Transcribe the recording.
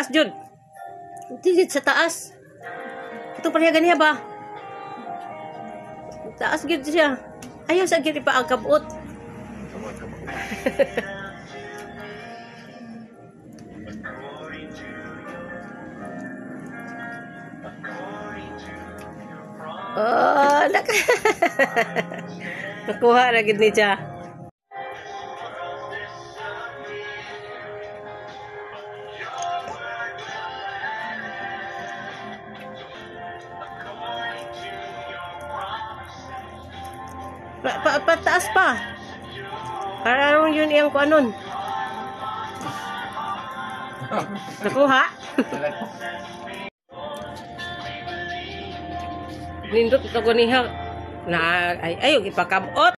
Jud. Tigit sa taas. Ito pareha niya ba? Taas gid siya. Ayaw sa gid pa ang kabot. Oh, nakuha na gid ni siya. Pataas pa. Parang yun iyang kuanon. Nakuha? Nindot ito ko niya na ayaw ipakabot.